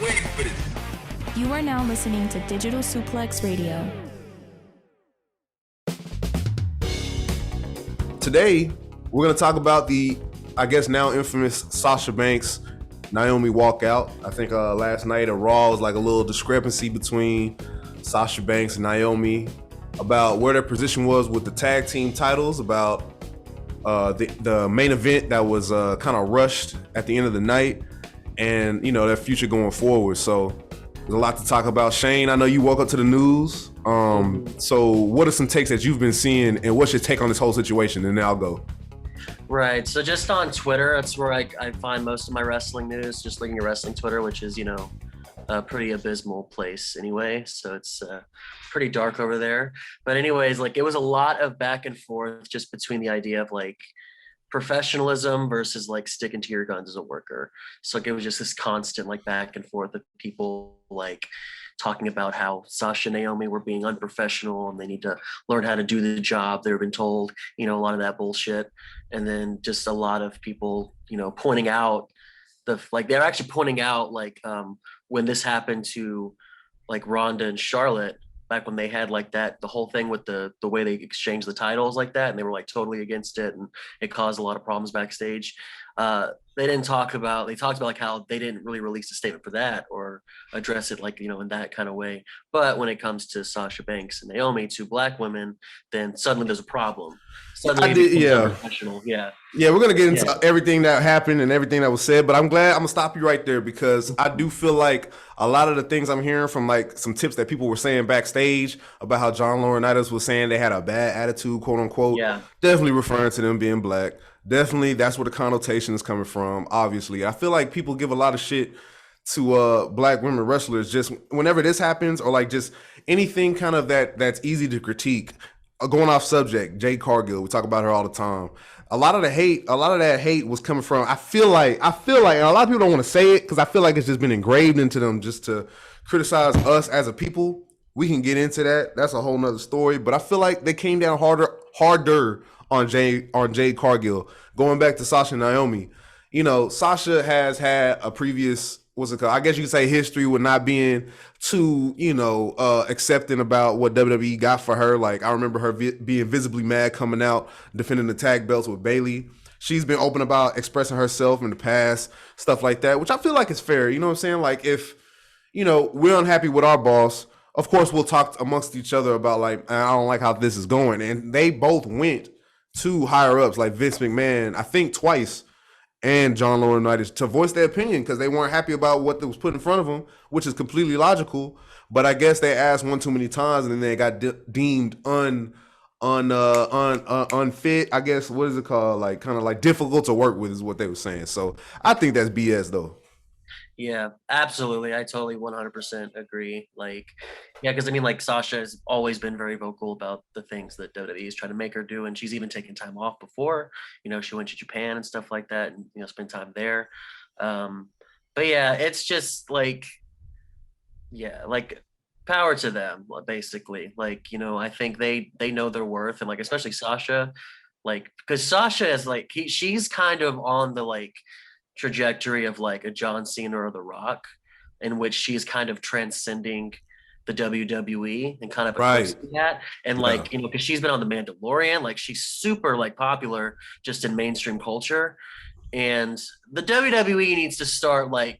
waiting for this. You are now listening to Digital Suplex Radio. Today, we're going to talk about the, I guess now infamous Sasha Banks, Naomi walkout. I think last night at Raw was like a little discrepancy between Sasha Banks and Naomi about where their position was with the tag team titles, about the main event that was kind of rushed at the end of the night, and, you know, their future going forward. So there's a lot to talk about. Shane, I know you woke up to the news. So what are some takes that you've been seeing, and what's your take on this whole situation? And then I'll go. Right. So just on Twitter, that's where I find most of my wrestling news, just looking at wrestling Twitter, which is, you know, a pretty abysmal place anyway. So it's pretty dark over there. But anyways, like, it was a lot of back and forth just between the idea of like professionalism versus like sticking to your guns as a worker. So like, it was just this constant like back and forth of people like talking about how Sasha and Naomi were being unprofessional and they need to learn how to do the job they've been told, you know, a lot of that bullshit. And then just a lot of people, you know, pointing out they're actually pointing out like when this happened to like Ronda and Charlotte, back when they had like the whole thing with the way they exchanged the titles like that, and they were like totally against it, and it caused a lot of problems backstage. They talked about like how they didn't really release a statement for that or address it like, you know, in that kind of way. But when it comes to Sasha Banks and Naomi, two black women, then suddenly there's a problem. Suddenly Yeah, we're gonna get into everything that happened and everything that was said, but I'm gonna stop you right there, because I do feel like a lot of the things I'm hearing from like some tips that people were saying backstage about how John Laurinaitis was saying they had a bad attitude, quote unquote, definitely referring to them being black. Definitely, that's where the connotation is coming from. Obviously, I feel like people give a lot of shit to black women wrestlers just whenever this happens, or like just anything kind of that's easy to critique. Going off subject, Jade Cargill, we talk about her all the time. A lot of that hate was coming from, I feel like, and a lot of people don't want to say it because I feel like it's just been engraved into them just to criticize us as a people. We can get into that. That's a whole nother story. But I feel like they came down harder on Jade Cargill. Going back to Sasha and Naomi, you know, Sasha has had a previous, I guess you could say, history with not being too, you know, accepting about what WWE got for her. Like, I remember her being visibly mad coming out, defending the tag belts with Bayley. She's been open about expressing herself in the past, stuff like that, which I feel like is fair. You know what I'm saying? Like, if, you know, we're unhappy with our boss, of course we'll talk amongst each other about like, I don't like how this is going. And they both went to higher ups like Vince McMahon, I think twice, and John Laurinaitis, to voice their opinion because they weren't happy about what was put in front of them, which is completely logical. But I guess they asked one too many times, and then they got deemed unfit. I guess, what is it called? Like, kind of like difficult to work with is what they were saying. So I think that's BS though. Yeah, absolutely. I totally 100% agree. Like, yeah, because I mean, like, Sasha has always been very vocal about the things that WWE is trying to make her do, and she's even taken time off before. You know, she went to Japan and stuff like that, and, you know, spent time there. But yeah, it's just like, yeah, like, power to them, basically. Like, you know, I think they know their worth, and like, especially Sasha, like, because Sasha is like, she's kind of on the like trajectory of like a John Cena or The Rock, in which she's kind of transcending the WWE and kind of eclipsing that. And like, you know, because she's been on The Mandalorian, like she's super like popular just in mainstream culture. And the WWE needs to start like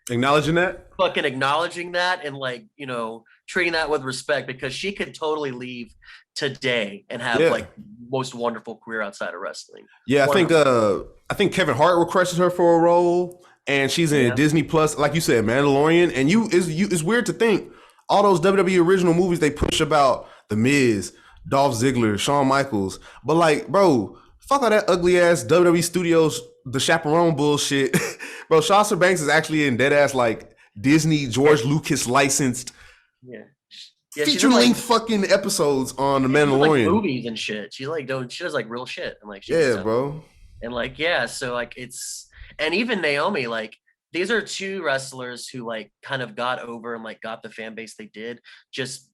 acknowledging that, and like, you know, treating that with respect, because she could totally leave today and have like most wonderful career outside of wrestling. Yeah, I think Kevin Hart requested her for a role, and she's in Disney Plus, like you said, Mandalorian. And it's weird to think all those WWE original movies they push about The Miz, Dolph Ziggler, Shawn Michaels, but like, bro, fuck all that ugly ass WWE Studios, the chaperone bullshit. Bro, Sasha Banks is actually in dead ass like Disney George Lucas licensed feature length fucking episodes on The Mandalorian, like movies and shit. She does like real shit, and like bro. And like, so like it's, and even Naomi, like, these are two wrestlers who like kind of got over and like got the fan base they did just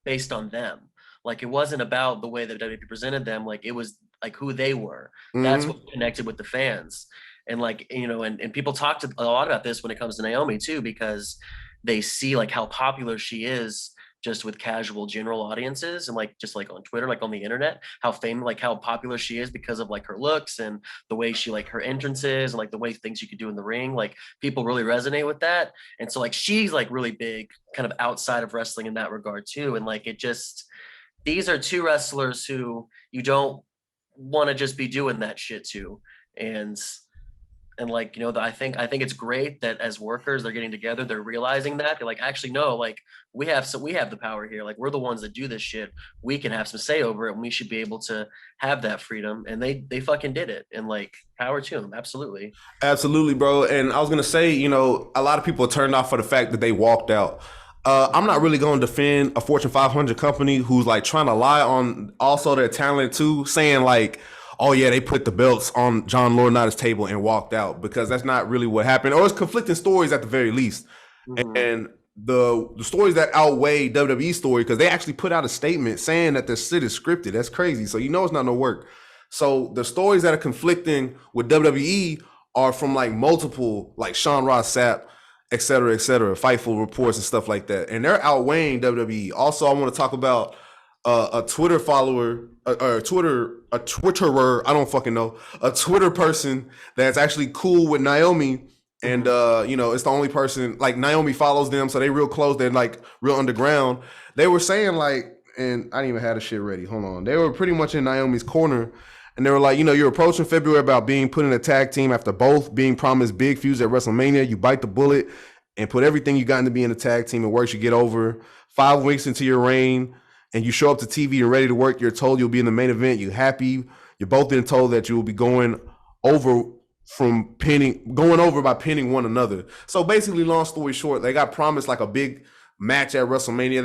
based on them. Like, it wasn't about the way that WWE presented them. Like, it was like who they were. That's what connected with the fans. And like, you know, and people talk a lot about this when it comes to Naomi too, because they see like how popular she is just with casual general audiences, and like just like on Twitter, like on the internet, how famous, like how popular she is because of like her looks and the way she, like her entrances and like the way things you could do in the ring. Like people really resonate with that. And so like she's like really big kind of outside of wrestling in that regard too. And like it just, these are two wrestlers who you don't want to just be doing that shit to. And like, you know, I think it's great that as workers they're getting together, they're realizing that they're like, actually no, like we have the power here, like we're the ones that do this shit, we can have some say over it, and we should be able to have that freedom. And they fucking did it, and like power to them. Absolutely, bro. And I was gonna say, you know, a lot of people are turned off for the fact that they walked out. I'm not really going to defend a Fortune 500 company who's like trying to lie on also their talent too, saying like, oh yeah, they put the belts on John Laurinaitis' table and walked out, because that's not really what happened. Or it's conflicting stories at the very least. Mm-hmm. And the stories that outweigh WWE story, because they actually put out a statement saying that the shit is scripted. That's crazy. So you know it's not no work. So the stories that are conflicting with WWE are from like multiple, like Sean Ross Sapp, et cetera, Fightful reports and stuff like that. And they're outweighing WWE. Also, I want to talk about a Twitter follower, a Twitterer, I don't fucking know, a Twitter person that's actually cool with Naomi. And, you know, it's the only person, like Naomi follows them, so they real close, they're like real underground. They were saying like, and I didn't even have the shit ready, hold on. They were pretty much in Naomi's corner. And they were like, you know, you're approaching February about being put in a tag team after both being promised big feuds at WrestleMania. You bite the bullet and put everything you got into being a tag team. It works, you get over. 5 weeks into your reign and you show up to TV and ready to work. You're told you'll be in the main event. You're happy. You're both been told that you will be going over by pinning one another. So basically, long story short, they got promised like a big match at WrestleMania.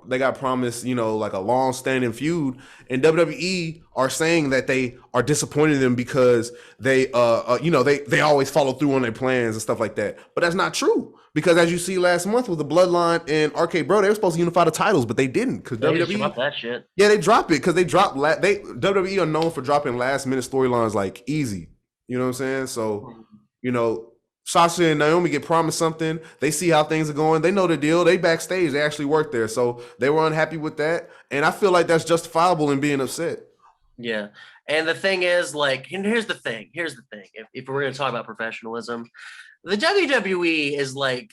They got promised, you know, like a long-standing feud, and WWE are saying that they are disappointing them because they you know, they always follow through on their plans and stuff like that. But that's not true, because as you see last month with the Bloodline and RK Bro, they were supposed to unify the titles, but they didn't, because WWE dropped that shit. Yeah, they dropped it because they dropped WWE are known for dropping last-minute storylines like easy. You know what I'm saying? So, you know, Sasha and Naomi get promised something. They see how things are going. They know the deal. They backstage. They actually work there. So they were unhappy with that. And I feel like that's justifiable in being upset. Yeah. And the thing is, like, and here's the thing. If we're going to talk about professionalism, the WWE is like,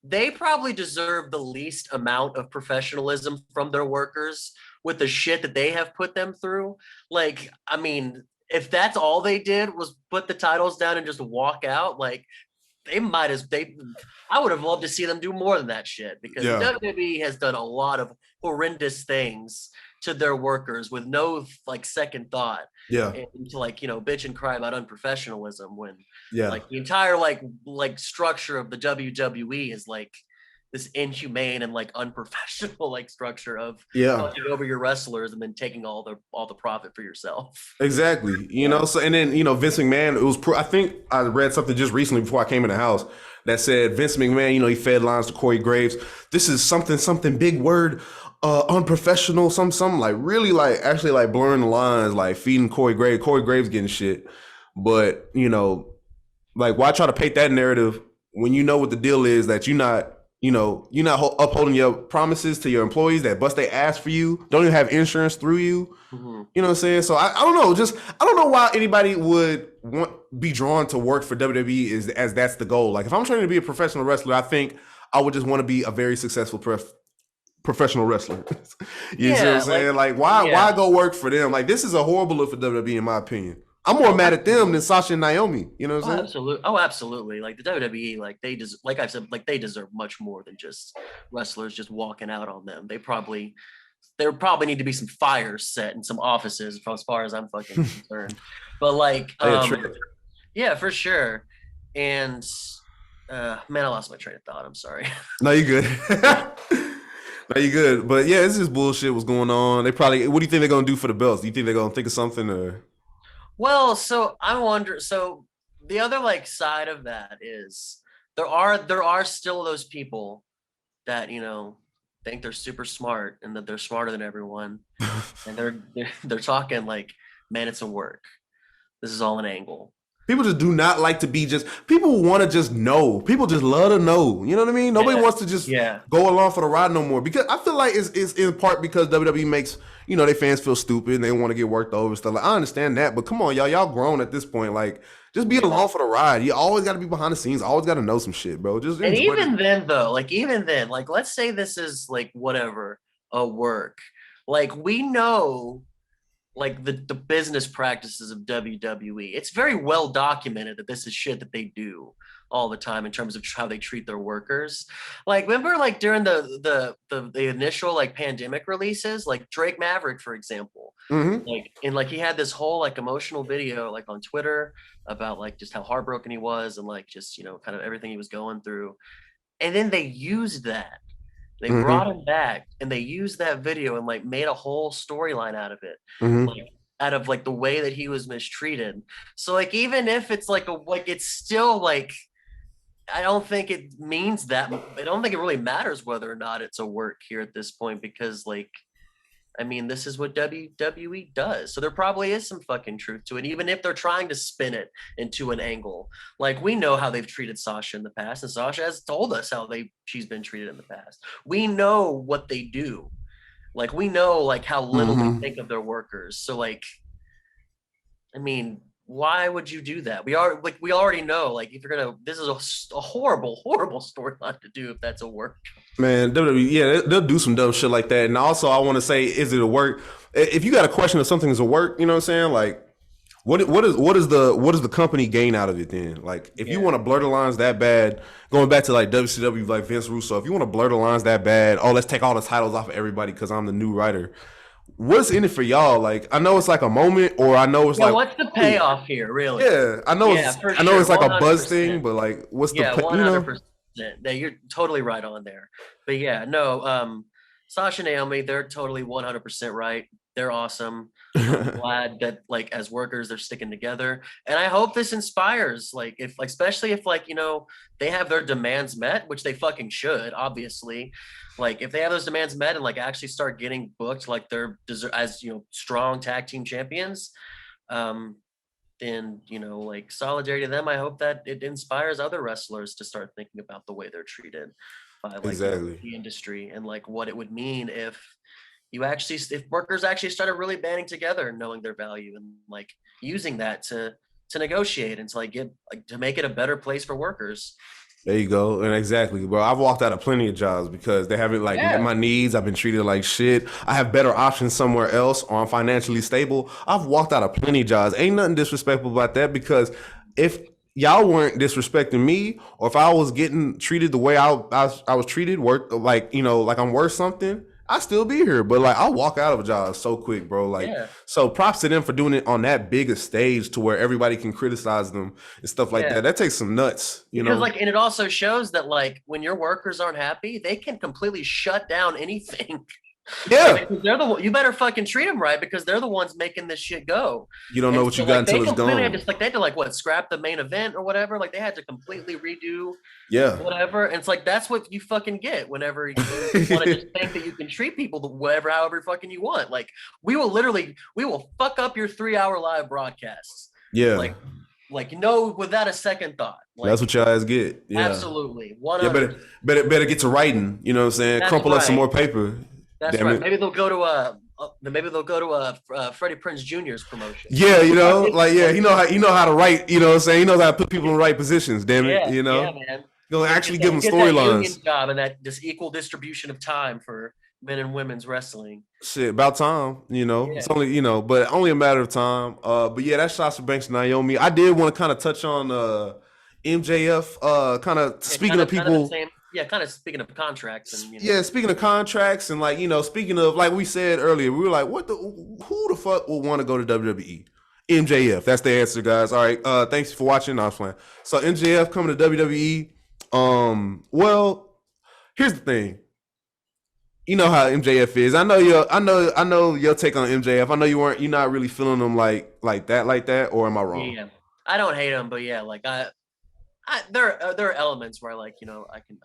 they probably deserve the least amount of professionalism from their workers with the shit that they have put them through. Like, I mean, if that's all they did was put the titles down and just walk out, like I would have loved to see them do more than that shit, because WWE has done a lot of horrendous things to their workers with no like second thought. Yeah. And to like, you know, bitch and cry about unprofessionalism when like the entire like structure of the WWE is like this inhumane and like unprofessional like structure of fucking over your wrestlers and then taking all the profit for yourself. Exactly. You know, so, and then, you know, Vince McMahon, it was, I think I read something just recently before I came in the house that said Vince McMahon, you know, he fed lines to Corey Graves. This is something big word, unprofessional, some like really like actually like blurring the lines, like feeding Corey Graves getting shit. But, you know, like why try to paint that narrative when you know what the deal is, that you're not upholding your promises to your employees that bust their ass for you, don't even have insurance through you. Mm-hmm. You know what I'm saying? So I don't know. I don't know why anybody would be drawn to work for WWE as that's the goal. Like if I'm trying to be a professional wrestler, I think I would just want to be a very successful professional wrestler. You see what I'm saying? Like why go work for them? Like this is a horrible look for WWE in my opinion. I'm more mad at them than Sasha and Naomi. You know what I'm saying? Absolutely. Oh, absolutely. Like the WWE, like like I've said, like they deserve much more than just wrestlers just walking out on them. There probably need to be some fires set in some offices, as far as I'm fucking concerned. But like, yeah, for sure. And man, I lost my train of thought. I'm sorry. No, you good. No, you good. But yeah, it's just bullshit. What's going on? What do you think they're gonna do for the belts? Do you think they're gonna think of something or? Well, so I wonder. So the other like side of that is there are still those people that, you know, think they're super smart and that they're smarter than everyone, and they're talking like, man, it's a work. This is all an angle. People just do not like to be people want to just know. People just love to know. You know what I mean? Nobody wants to just go along for the ride no more. Because I feel like it's in part because WWE makes, their fans feel stupid and they want to get worked over and stuff. Like, I understand that, but come on, y'all grown at this point. Like, just be along for the ride. You always got to be behind the scenes. Always got to know some shit, bro. And even then, let's say this is like whatever, a work. Like, we know, like, the business practices of WWE. It's very well documented that this is shit that they do all the time in terms of how they treat their workers. Like, remember, like, during the initial, like, pandemic releases, like Drake Maverick, for example, like he had this whole, like, emotional video, like, on Twitter about, like, just how heartbroken he was and, like, just, kind of everything he was going through. And then they used that. They brought him back and they used that video and, like, made a whole storyline out of it. Like, out of, like, the way that he was mistreated. So, like, even if it's like it's still, like, I don't think it means that. I don't think it really matters whether or not it's a work here at this point, because, like, I mean, this is what WWE does. So there probably is some fucking truth to it, even if they're trying to spin it into an angle. Like, we know how they've treated Sasha in the past, and Sasha has told us how she's been treated in the past. We know what they do. Like, we know, like, how little they think of their workers. So, like, I mean, why would you do that? We already know, like, if you're this is a horrible storyline to do if that's a work. Man, WWE, they'll do some dumb shit like that. And also, I want to say, is it a work? If you got a question if something is a work, you know what I'm saying? Like, what does the company gain out of it then? Like, if you want to blur the lines that bad, going back to, like, WCW, like Vince Russo, if you want to blur the lines that bad, let's take all the titles off of everybody because I'm the new writer. What's in it for y'all? Like, I know it's like a moment, or I know it's like, what's the payoff here, really? Yeah, I know it's like 100%. A buzz thing, but, like, what's the 100%? Yeah, you're totally right on there. But yeah, no, Sasha and Naomi, they're totally 100% right. They're awesome. I'm glad that, like, as workers, they're sticking together, and I hope this inspires, like, especially if, like, they have their demands met, which they fucking should, obviously. Like, if they have those demands met and, like, actually start getting booked, like, they're as strong tag team champions, then, like, solidarity to them. I hope that it inspires other wrestlers to start thinking about the way they're treated by, like, the industry, and, like, what it would mean if workers actually started really banding together and knowing their value and, like, using that to negotiate and to, like, to make it a better place for workers. There you go. And exactly, bro. I've walked out of plenty of jobs because they haven't, like, met my needs. I've been treated like shit. I have better options somewhere else, or I'm financially stable. I've walked out of plenty of jobs. Ain't nothing disrespectful about that, because if y'all weren't disrespecting me, or if I was getting treated the way I was treated, like I'm worth something, I still be here. But, like, I'll walk out of a job so quick, bro. Like, so props to them for doing it on that big a stage to where everybody can criticize them and stuff like that. That takes some nuts, because, like, and it also shows that, like, when your workers aren't happy, they can completely shut down anything. Yeah, they're you better fucking treat them right, because they're the ones making this shit go. You don't know what you got until it's gone. They had to, like, scrap the main event or whatever. Like, they had to completely redo whatever. And it's like, that's what you fucking get whenever you want to just think that you can treat people however fucking you want. Like, we will fuck up your 3-hour live broadcasts. Yeah. Like, without a second thought. Like, that's what y'all guys get. Yeah. Absolutely. 100%. Yeah, better get to writing. You know what I'm saying? That's Crumple up some more paper. That's Damn right. It. Maybe they'll go to Freddie Prinze Jr.'s promotion. Yeah, like, he know how to write. You know what I'm saying? He knows how to put people in the right positions. Damn it, Yeah, man. He'll actually give them storylines. Job and that just equal distribution of time for men and women's wrestling. Shit, about time. It's only but only a matter of time. But yeah, that's Sasha Banks and Naomi. I did want to kind of touch on MJF. Kind of speaking of people. Kind of speaking of contracts and speaking of contracts and, like, speaking of, like we said earlier, we were like, who the fuck would want to go to WWE? MJF. That's the answer, guys. All right. Thanks for watching. I was playing. So MJF coming to WWE. Well, here's the thing. You know how MJF is. I know your take on MJF. I know you're not really feeling him like that, or am I wrong? Yeah. I don't hate him, but yeah, like, there are elements where like, you know, I can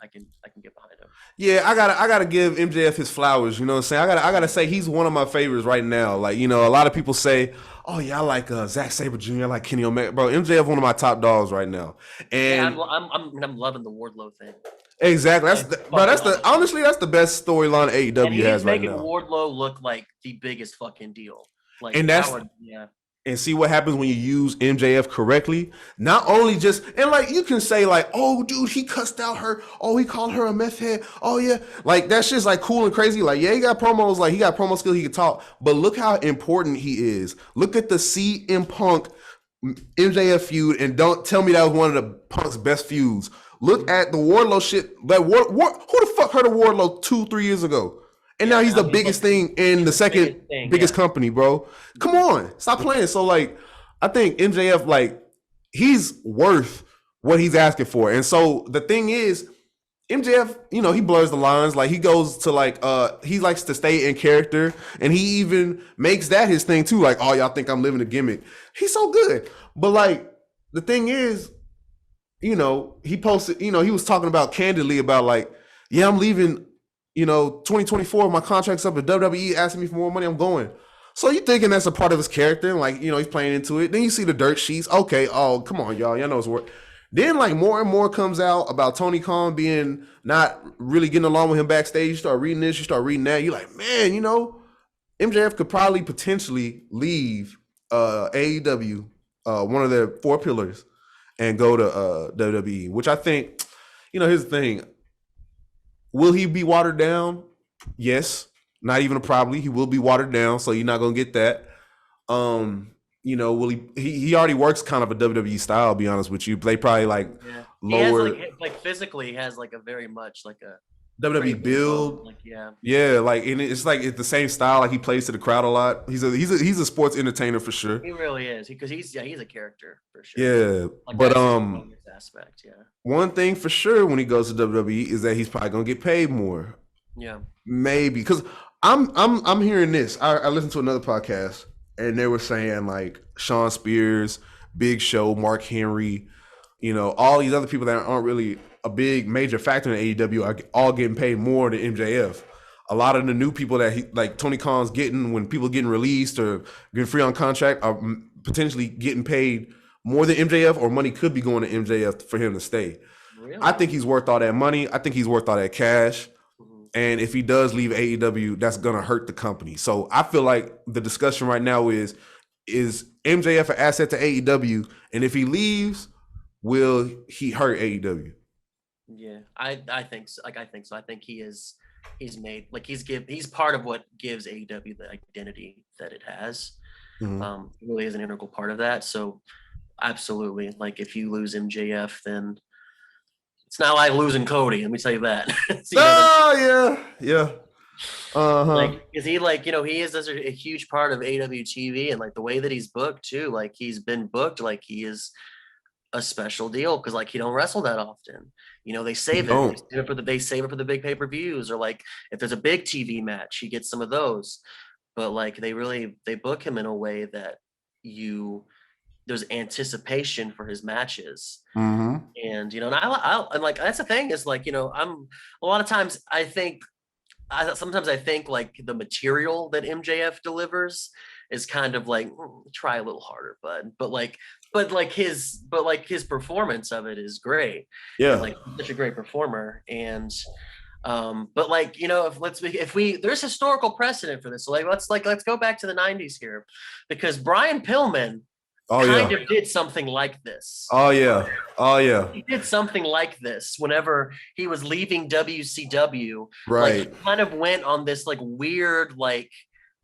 get behind him. Yeah, I gotta give MJF his flowers. You know what I'm saying? I gotta say he's one of my favorites right now. Like, you know, a lot of people say, "Oh yeah, I like Zack Sabre Jr. I like Kenny Omega." Bro, MJF one of my top dogs right now. And yeah, I'm loving the Wardlow thing. Exactly. Honestly, that's the best storyline AEW has right now. Making Wardlow look like the biggest fucking deal. Like, and and see what happens when you use MJF correctly. Not only just, and like you can say like, oh dude, he cussed out her. Oh, he called her a meth head. Oh yeah, like that's just like cool and crazy. Like yeah, he got promos. Like he got promo skills. He can talk. But look how important he is. Look at the CM Punk MJF feud, and don't tell me that was one of the Punk's best feuds. Look at the Wardlow shit. Like who the fuck heard of Wardlow 2-3 years ago? And now he's the biggest thing in the second biggest company, bro. Come on, stop playing. So like, I think MJF, like, he's worth what he's asking for. And so the thing is, MJF, you know, he blurs the lines. Like he goes to like, he likes to stay in character, and he even makes that his thing too. Like, oh, y'all think I'm living a gimmick? He's so good. But like, the thing is, you know, he posted, you know, he was talking about candidly about like, yeah, I'm leaving. You know, 2024, my contract's up at WWE, asking me for more money, I'm going. So you thinking that's a part of his character, and like, you know, he's playing into it. Then you see the dirt sheets. Okay, oh, come on, y'all know his work. Then like more and more comes out about Tony Khan being not really getting along with him backstage. You start reading this, you start reading that. You're like, man, you know, MJF could probably potentially leave AEW, one of their 4 pillars, and go to WWE, which I think, you know, here's the thing. Will he be watered down? Yes. Not even a probably. He will be watered down, so you're not gonna get that. You know, will he already works kind of a WWE style, I'll be honest with you. They probably like lower, he has like physically he has like a very much like a WWE build. Like like, and it's like it's the same style. Like he plays to the crowd a lot. He's a sports entertainer for sure. He really is, because he's a character for sure. Yeah, like, but aspect, one thing for sure when he goes to WWE is that he's probably gonna get paid more. Yeah, maybe, because I'm hearing this. I listened to another podcast and they were saying like Sean Spears, Big Show, Mark Henry, you know, all these other people that aren't really a big major factor in AEW are all getting paid more than MJF. A lot of the new people that he, like Tony Khan's getting, when people getting released or getting free on contract, are potentially getting paid more than MJF, or money could be going to MJF for him to stay. Really? I think he's worth all that money. I think he's worth all that cash. Mm-hmm. And if he does leave AEW, that's going to hurt the company. So I feel like the discussion right now is MJF an asset to AEW? And if he leaves, will he hurt AEW? Yeah, I think so. I think so. I think he's made, like, he's part of what gives AEW the identity that it has. Mm-hmm. He really is an integral part of that. So absolutely, like, if you lose MJF, then it's not like losing Cody. Let me tell you that. Yeah. Like, is he, like, you know, he is a huge part of AEW TV, and like the way that he's booked too. Like, he's been booked like he is a special deal, because like he don't wrestle that often. You know, they save it. They save it for the big pay-per-views, or like if there's a big TV match, he gets some of those. But like they book him in a way that there's anticipation for his matches. Mm-hmm. And you know, and like that's the thing, is like, you know, a lot of times I think like the material that MJF delivers is kind of like, try a little harder, bud. But his performance of it is great. Yeah, and like such a great performer. And but like, you know, there's historical precedent for this. So like let's go back to the 90s here, because Brian Pillman kind of did something like this. Oh yeah. He did something like this whenever he was leaving WCW. Right. Like, he kind of went on this like weird, like,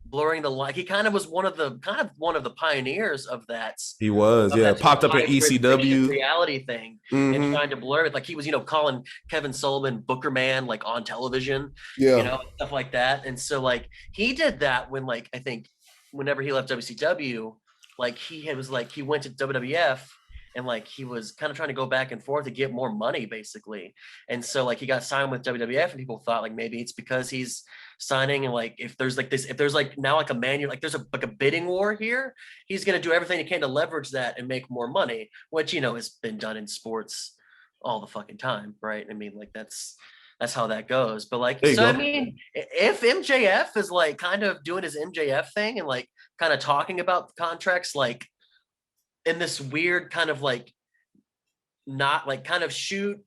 blurring the line. He kind of was one of the pioneers of that. He was, popped up at ECW reality thing, mm-hmm. and trying to blur it. Like, he was, you know, calling Kevin Sullivan Booker Man, like, on television, you know, stuff like that. And so like he did that when, like, I think whenever he left WCW, like he went to WWF, and like he was kind of trying to go back and forth to get more money, basically. And so like he got signed with WWF, and people thought like maybe it's because he's signing, and like if there's like now like a manual, like there's a bidding war here, he's going to do everything he can to leverage that and make more money, which, you know, has been done in sports all the fucking time, right? I mean, like that's how that goes. But like, There you so go. I mean, if MJF is like kind of doing his MJF thing and like kind of talking about contracts, like in this weird kind of like not like kind of shoot,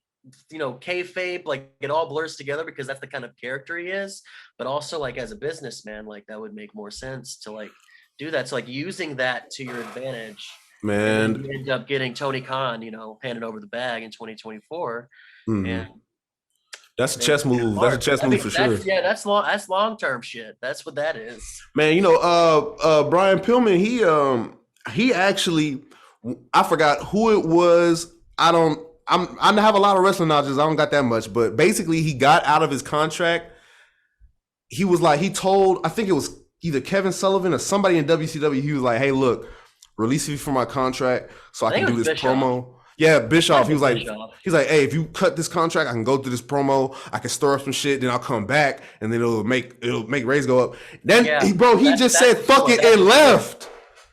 kayfabe, like it all blurs together because that's the kind of character he is. But also like as a businessman, like that would make more sense to like do that. So like using that to your advantage. And then Man, you end up getting Tony Khan, handing over the bag in 2024. And that's a chess move. That's a chess move for sure. That's long term shit. That's what that is. Man, Brian Pillman, he actually, I forgot who it was. I have a lot of wrestling knowledge. I don't got that much, but basically he got out of his contract. He was like, he told, I think it was either Kevin Sullivan or somebody in WCW. He was like, hey, look, release me from my contract so I can do this Bischoff. Promo. Yeah, Bischoff. He was like, hey, if you cut this contract, I can go through this promo. I can stir up some shit. Then I'll come back, and then it'll make Rays go up. Then, he just said fuck it and left.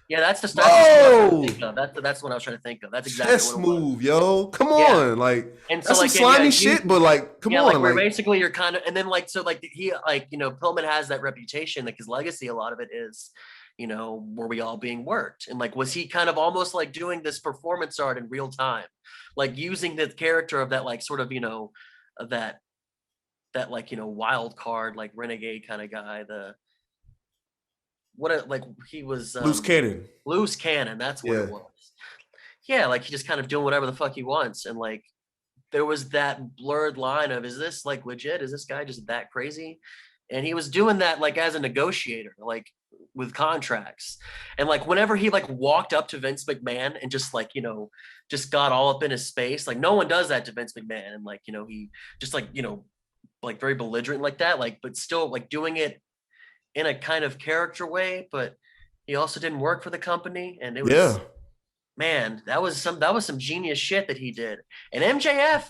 Yeah, that's the stuff. That's what I was trying to think of. That's exactly chess what it was. Move, yo. Come on, like, and so, that's like, some slimy shit, but like, come on, like, where basically you're kind of, and then like, so like he, like, Pillman has that reputation, like his legacy, a lot of it is, were we all being worked? And like, was he kind of almost like doing this performance art in real time, like using the character of that, like, sort of, of that like, wild card, like renegade kind of guy, he was loose cannon. That's what it was. Yeah, like he just kind of doing whatever the fuck he wants, and like there was that blurred line of, is this like legit? Is this guy just that crazy? And he was doing that like as a negotiator, like with contracts, and like whenever he like walked up to Vince McMahon and just like just got all up in his space, like no one does that to Vince McMahon, and like he just like like very belligerent like that, like but still like doing it in a kind of character way, but he also didn't work for the company, and it was man, that was some genius shit that he did. And MJF,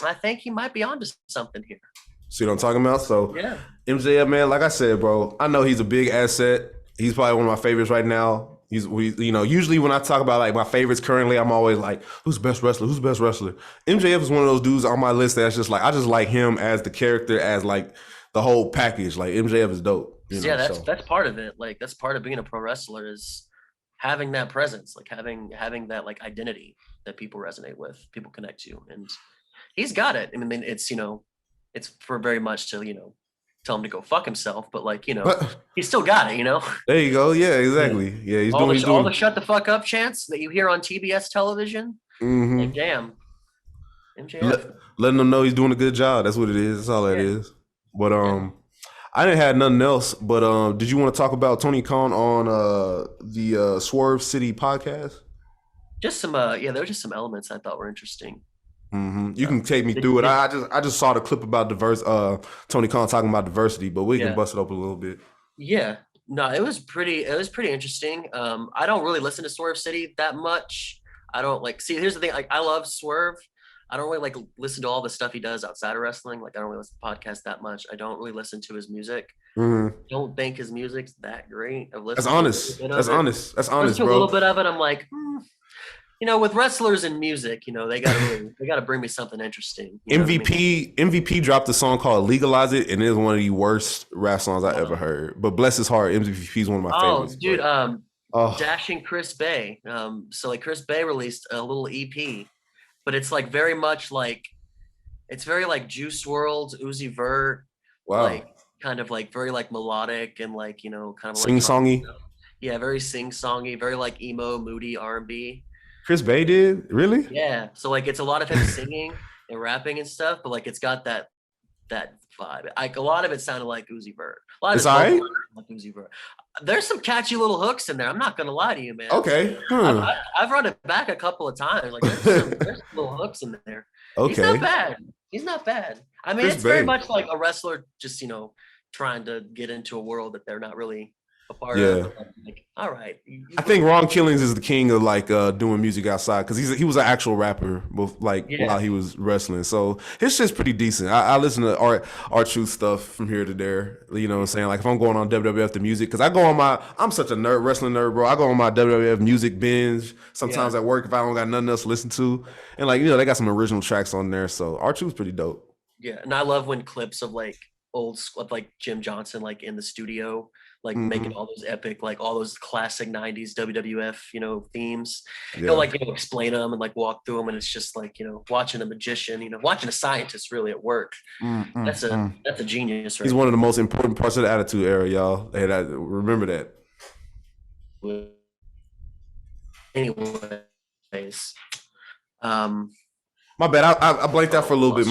I think he might be onto something here. See what I'm talking about? So yeah, MJF, man, like I said, bro, I know he's a big asset. He's probably one of my favorites right now. Usually when I talk about like my favorites currently, I'm always like, who's the best wrestler? Who's the best wrestler? MJF is one of those dudes on my list that's just like, I just like him as the character, as like the whole package. Like MJF is dope. That's part of it. Like that's part of being a pro wrestler, is having that presence, like having that like identity that people resonate with, people connect to, and he's got it. I mean, it's it's for very much to tell him to go fuck himself, but like he's still got it. There you go. Yeah, exactly. Yeah, he's doing all the shut the fuck up chants that you hear on TBS television. Mm-hmm. Like, damn, MJF. Letting them know he's doing a good job. That's what it is. That's all that is. But I didn't have nothing else, but did you want to talk about Tony Khan on the Swerve City podcast? Just some there were just some elements I thought were interesting. Mm-hmm. You can take me through it. I just saw the clip about Tony Khan talking about diversity, but we can bust it up a little bit. Yeah. No, it was pretty interesting. I don't really listen to Swerve City that much. I don't here's the thing, like I love Swerve. I don't really like listen to all the stuff he does outside of wrestling. Like I don't really listen to podcasts that much. I don't really listen to his music. Mm-hmm. Don't think his music's that great. That's honest. That's honest. That's honest, bro. A little bit of it. I'm like, with wrestlers and music, they gotta bring me something interesting. MVP dropped a song called "Legalize It," and it is one of the worst rap songs I ever heard. But bless his heart, MVP is one of my favorites. Dude, Dashing Chris Bay. So like Chris Bay released a little EP. But it's like very much like, it's very like Juice WRLD, Uzi Vert, like kind of like very like melodic and like kind of sing-songy. Yeah, very sing-songy, very like emo, moody R&B. Chris Bay did? Really? Yeah. So like it's a lot of him singing and rapping and stuff, but like it's got that vibe. Like a lot of it sounded like Uzi Vert. It's all right. Like Uzi Vert. There's some catchy little hooks in there. I'm not gonna lie to you, man. Okay. I've run it back a couple of times. Like there's little hooks in there. Okay. He's not bad. I mean, it's very much like a wrestler just trying to get into a world that they're not really a part of. Like, all right. I think Ron Killings is the king of like doing music outside because he was an actual rapper, while he was wrestling. So his shit's pretty decent. I listen to art truth stuff from here to there. You know what I'm saying? Like if I'm going on WWF the music, because I'm such a nerd, wrestling nerd, bro. I go on my WWF music binge sometimes at work if I don't got nothing else to listen to, and like they got some original tracks on there. So art truth's pretty dope. Yeah, and I love when clips of like old like Jim Johnson like in the studio like making all those epic like all those classic 90s WWF themes. He'll like explain them and like walk through them, and it's just like watching a magician, watching a scientist really at work. That's a genius, right? He's one of the most important parts of the Attitude Era, y'all. Hey, remember that. Anyways, my bad. I blanked out for a little bit.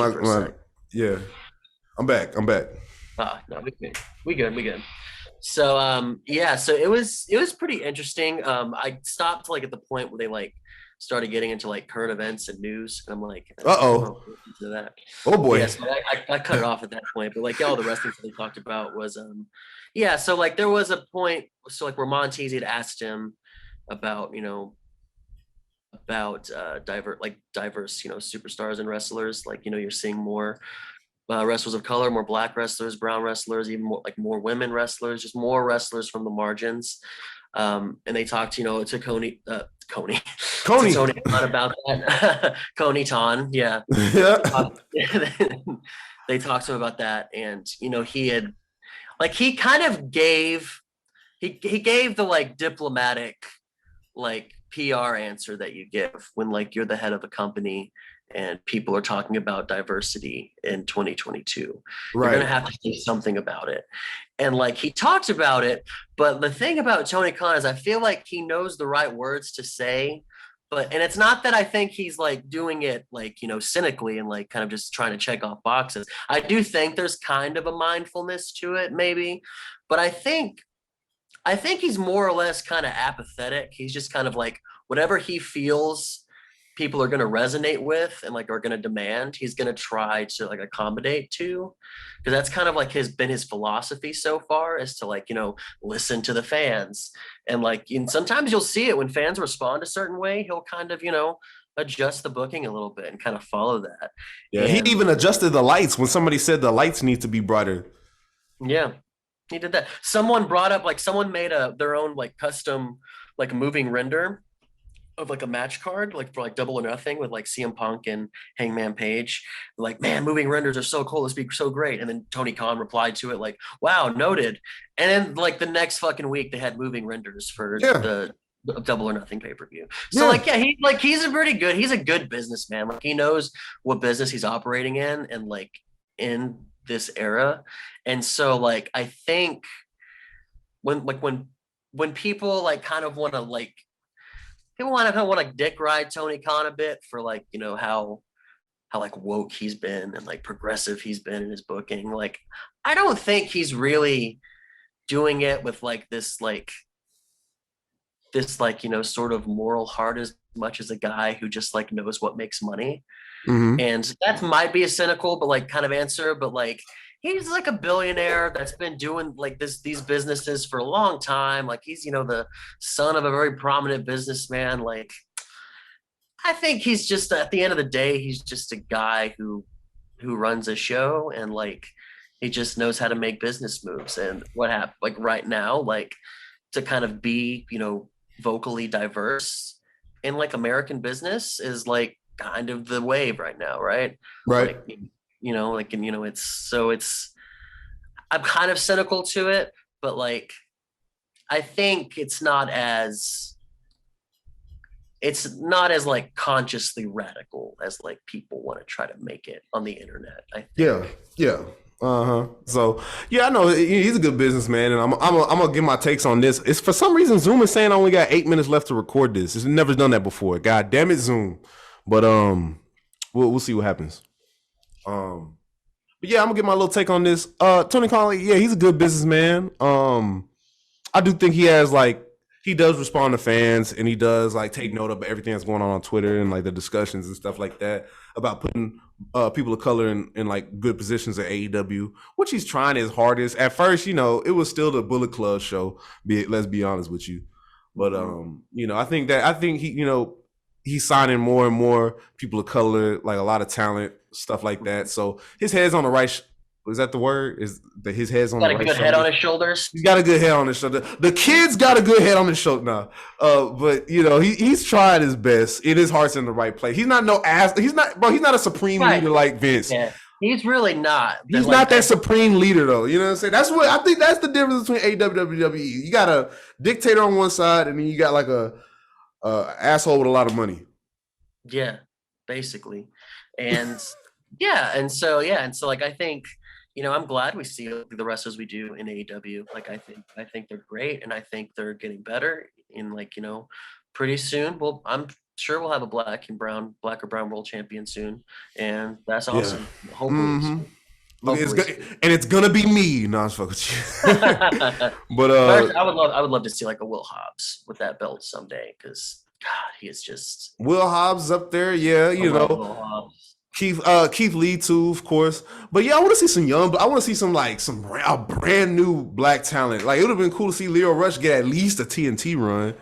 Yeah, I'm back. No, we good. So so it was pretty interesting. I stopped like at the point where they like started getting into like current events and news, and I'm like, oh boy. Yeah, so I cut it off at that point. But like all the wrestling that they talked about was so like there was a point where Montez had asked him about diverse superstars and wrestlers, like you're seeing more wrestlers of color, more black wrestlers, brown wrestlers, even more women wrestlers, just more wrestlers from the margins. And they talked to Coney Tony Khan about that. Coney Ton, yeah. They talked to him about that, and he had he kind of gave he gave the like diplomatic like PR answer that you give when like you're the head of a company and people are talking about diversity in 2022. Right. You're gonna have to say something about it. And like he talked about it, but the thing about Tony Khan is I feel like he knows the right words to say. And it's not that I think he's like doing it like, cynically and like kind of just trying to check off boxes. I do think there's kind of a mindfulness to it, maybe, but I think he's more or less kind of apathetic. He's just kind of like whatever he feels people are going to resonate with and like are going to demand, he's going to try to like accommodate to, because that's kind of like been his philosophy so far, is to like listen to the fans, and like sometimes you'll see it when fans respond a certain way, he'll kind of adjust the booking a little bit and kind of follow that. Yeah, he even adjusted the lights when somebody said the lights need to be brighter. Yeah, he did that. Someone brought up like someone made their own like custom like moving render of like a match card, like for like Double or Nothing with like CM Punk and Hangman Page. Like, man, moving renders are so cool. This would be so great. And then Tony Khan replied to it like, wow, noted. And then like the next fucking week they had moving renders for the Double or Nothing pay-per-view. So he's a good businessman. Like he knows what business he's operating in and like in this era. And so like I think when people like kind of want to like people want to like dick ride Tony Khan a bit for like how like woke he's been and like progressive he's been in his booking. Like I don't think he's really doing it with like this sort of moral heart as much as a guy who just like knows what makes money. And that might be a cynical but like kind of answer, but like he's like a billionaire that's been doing like these businesses for a long time. Like he's, the son of a very prominent businessman. Like, I think he's just, at the end of the day, he's just a guy who runs a show, and like, he just knows how to make business moves. And what happened, like right now, like to kind of be, vocally diverse in like American business is like kind of the wave right now. Right. Right. Like, I'm kind of cynical to it, but like, I think it's not as like consciously radical as like people want to try to make it on the internet. I think. Yeah. So I know he's a good businessman, and I'm gonna give my takes on this. It's for some reason Zoom is saying I only got 8 minutes left to record this. It's never done that before. God damn it, Zoom. But we'll see what happens. But yeah, I'm gonna get my little take on this. Tony Khan, he's a good businessman. I do think he does respond to fans, and he does like take note of everything that's going on Twitter and like the discussions and stuff like that about putting people of color in like good positions at AEW, which he's trying his hardest. At first, it was still the Bullet Club show. Let's be honest with you, but I think he's signing more and more people of color, like a lot of talent, stuff like that. So his head's on the right. Is that the word? Is that his head's on the right? Got a good head on his shoulders. He's got a good head on his shoulder. The kid's got a good head on his shoulder now. But he's trying his best. His heart's in the right place. He's not no ass. He's not a supreme leader like Vince. Yeah. He's really not. He's not that supreme leader though. You know what I'm saying? That's what I think. That's the difference between AEW and WWE. You got a dictator on one side, and then you got like a asshole with a lot of money. Yeah, basically, and so like I think. I'm glad we see the wrestlers we do in AEW. Like I think they're great, and I think they're getting better. In pretty soon, I'm sure we'll have a black or brown world champion soon, and that's awesome. Yeah. Hopefully, it's gonna be me. No, I'm fucking with you. But I would love to see like a Will Hobbs with that belt someday, because God, he is just Will Hobbs up there. Yeah, Will Hobbs. Keith Lee too, of course. But yeah, I want to see some I want to see some brand new black talent. Like it would have been cool to see Leo Rush get at least a TNT run.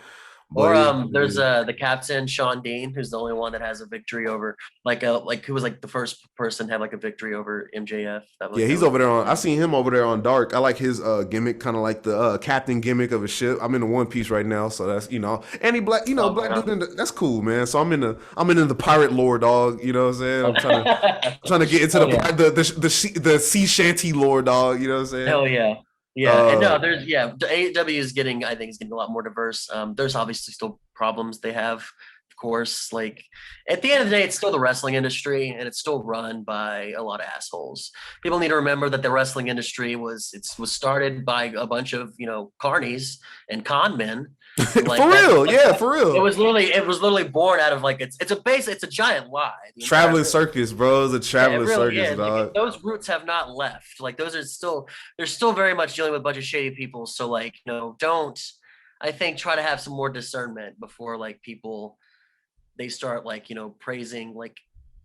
Or there's the captain Sean Dean, who's the only one that has a victory over who was like the first person to have like a victory over MJF. He's over there on. I seen him over there on Dark. I like his gimmick, kind of like the captain gimmick of a ship. I'm in the One Piece right now, so that's and he black black dude. That's cool, man. So I'm in the pirate lore, dog. You know what I'm saying? I'm trying to get into the sea shanty lore, dog. You know what I'm saying? Hell yeah. Yeah, and no, the AEW is getting a lot more diverse. There's obviously still problems they have, of course. Like at the end of the day, it's still the wrestling industry, and it's still run by a lot of assholes. People need to remember that the wrestling industry was started by a bunch of carnies and con men. Like, for real. It was literally born out of it's a giant lie. Traveling circus, bro. It's a traveling circus, dog. Like, those roots have not left. Like they're still very much dealing with a bunch of shady people. So don't, I think, try to have some more discernment before people they start praising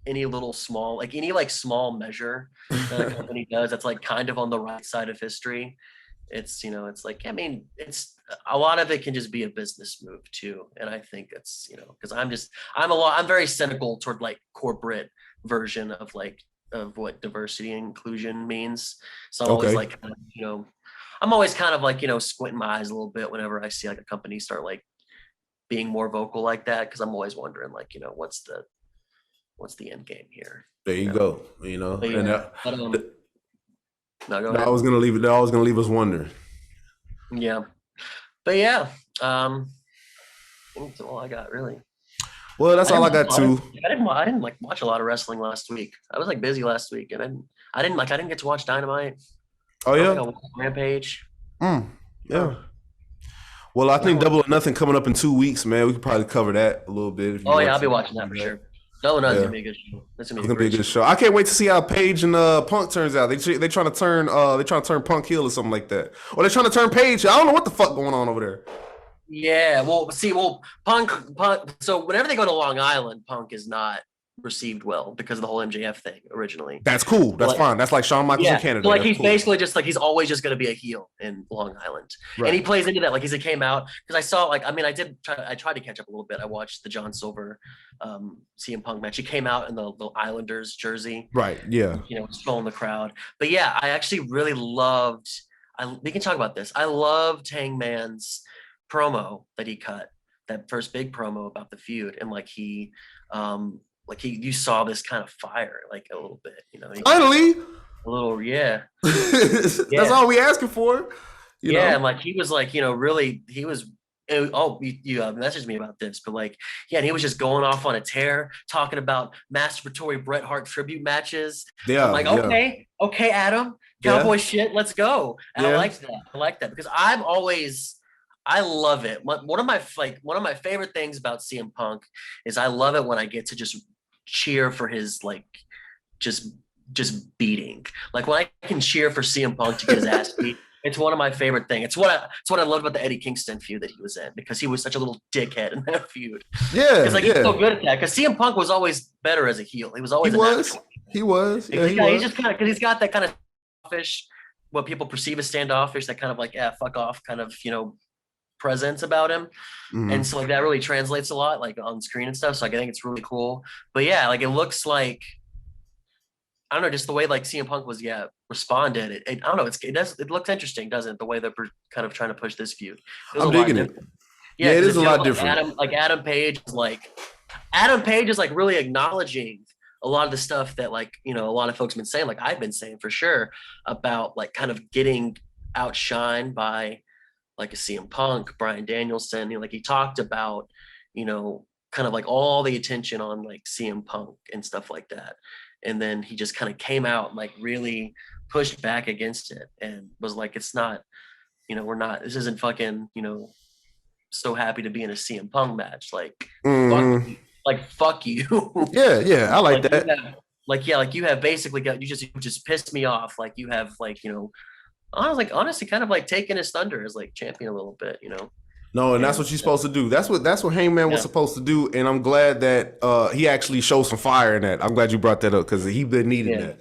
any little small small measure that a company does that's kind of on the right side of history. It's it's a lot of it can just be a business move too, and I think it's because I'm very cynical toward corporate version of what diversity and inclusion means. So I'm always I'm always kind of squinting my eyes a little bit whenever I see a company start being more vocal like that, because I'm always wondering what's the end game here. There you go. No, go ahead. I was gonna leave it. I was gonna leave us wondering. Yeah, but yeah, that's all I got really. Well, that's all I got too. I didn't watch a lot of wrestling last week. I was busy last week, and I didn't get to watch Dynamite. Oh yeah, Rampage. Yeah. Well, I think Double or Nothing coming up in 2 weeks, man. We could probably cover that a little bit. I'll be watching that for sure. Double or Nothing's gonna be a good show. It's gonna be a good show. I can't wait to see how Paige and Punk turns out. They trying to turn Punk heel or something like that, or they're trying to turn Paige. I don't know what the fuck going on over there. Yeah, Punk. So whenever they go to Long Island, Punk is not received well because of the whole MJF thing originally. That's cool. That's fine. That's like Shawn Michaels in Canada. So he's basically just he's always just going to be a heel in Long Island, and he plays into that. He came out because I saw I tried to catch up a little bit. I watched the John Silver CM Punk match. He came out in the Islanders jersey, right? Yeah, trolling the crowd. But yeah, I actually really loved. We can talk about this. I loved Hangman's promo that he cut, that first big promo about the feud, and you saw this kind of fire, a little bit, Finally, a little, yeah. That's all we asking for. You know? And he was really, he was. Oh, you messaged me about this, but and he was just going off on a tear, talking about masturbatory Bret Hart tribute matches. Yeah, I'm okay, Adam, cowboy shit, let's go. And I liked that because I love it. One of my favorite things about CM Punk is I love it when I get to just cheer for his just beating. When I can cheer for CM Punk to get his ass beat, it's one of my favorite things. It's what I loved about the Eddie Kingston feud that he was in, because he was such a little dickhead in that feud. Yeah, because he's so good at that. Because CM Punk was always better as a heel. He was always He was. Yeah, He's just kind of, because he's got that kind of standoffish, what people perceive as standoffish, that kind of like, yeah, fuck off kind of, presence about him. And so like that really translates a lot like on screen and stuff. So like, I think it's really cool. But yeah, like it looks like, I don't know, just the way like CM Punk was responded. I don't know. It looks interesting, doesn't it? The way that we're kind of trying to push this feud. I'm digging it. Yeah, it is a lot different. Adam Page is like really acknowledging a lot of the stuff that like, a lot of folks have been saying, like I've been saying for sure, about like kind of getting outshined by like a CM Punk, Bryan Danielson. Like he talked about, kind of like all the attention on like CM Punk and stuff like that. And then he just kind of came out and like really pushed back against it and was like, it's not, this isn't fucking, so happy to be in a CM Punk match. Fuck you. Yeah. I like that. You have basically you just pissed me off. Like you have honestly kind of like taking his thunder as like champion a little bit, No, and that's what you're supposed to do. That's what Hangman was supposed to do. And I'm glad that he actually showed some fire in that. I'm glad you brought that up because he been needing that.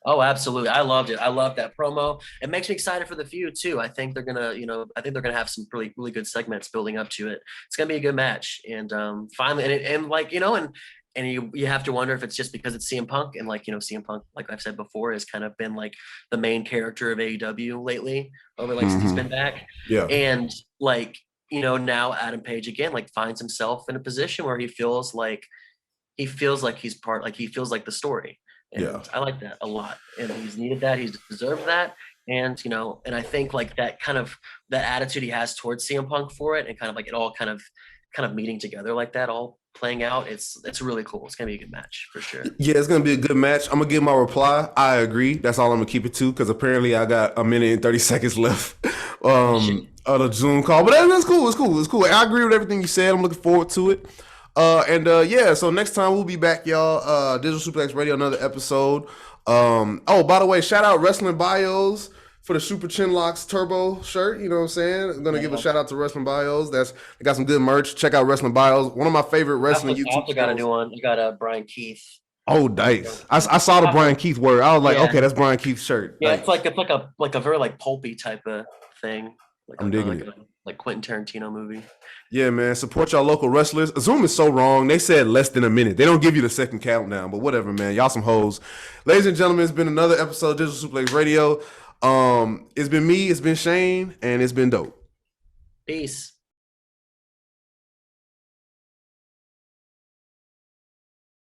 Oh, absolutely. I loved it. I love that promo. It makes me excited for the feud too. I think they're gonna, have some really, really good segments building up to it. It's gonna be a good match. And finally, and you have to wonder if it's just because it's CM Punk and like, CM Punk, like I've said before, has kind of been like the main character of AEW lately over like since he's been back. Yeah. And like, now Adam Page again, like finds himself in a position where he feels like he's he feels like the story. And I like that a lot. And he's needed that. He's deserved that. And, and I think like that kind of that attitude he has towards CM Punk for it and kind of like it all kind of meeting together like that, all playing out. It's really cool. It's going to be a good match for sure. Yeah, it's going to be a good match. I'm going to give my reply. I agree. That's all I'm going to keep it to because apparently I got a minute and 30 seconds left of the Zoom call. But that's cool. It's cool. I agree with everything you said. I'm looking forward to it. So next time we'll be back, y'all. Digital Suplex Radio, another episode. By the way, shout out Wrestling Bios for the Super Chinlocks Turbo shirt. You know what I'm saying? I'm gonna give a shout out to Wrestling Bios. They got some good merch. Check out Wrestling Bios. One of my favorite wrestling YouTube. I also got a new one. You got Brian Keith. Oh, nice. I saw the Brian Keith word. I was like, okay, that's Brian Keith's shirt. Yeah, it's like a very like pulpy type of thing. I'm digging it. Like Quentin Tarantino movie. Yeah, man. Support y'all local wrestlers. Zoom is so wrong. They said less than a minute. They don't give you the second countdown, but whatever, man. Y'all some hoes. Ladies and gentlemen, it's been another episode of Digital Suplex Radio. It's been me, it's been Shane, and it's been dope. Peace.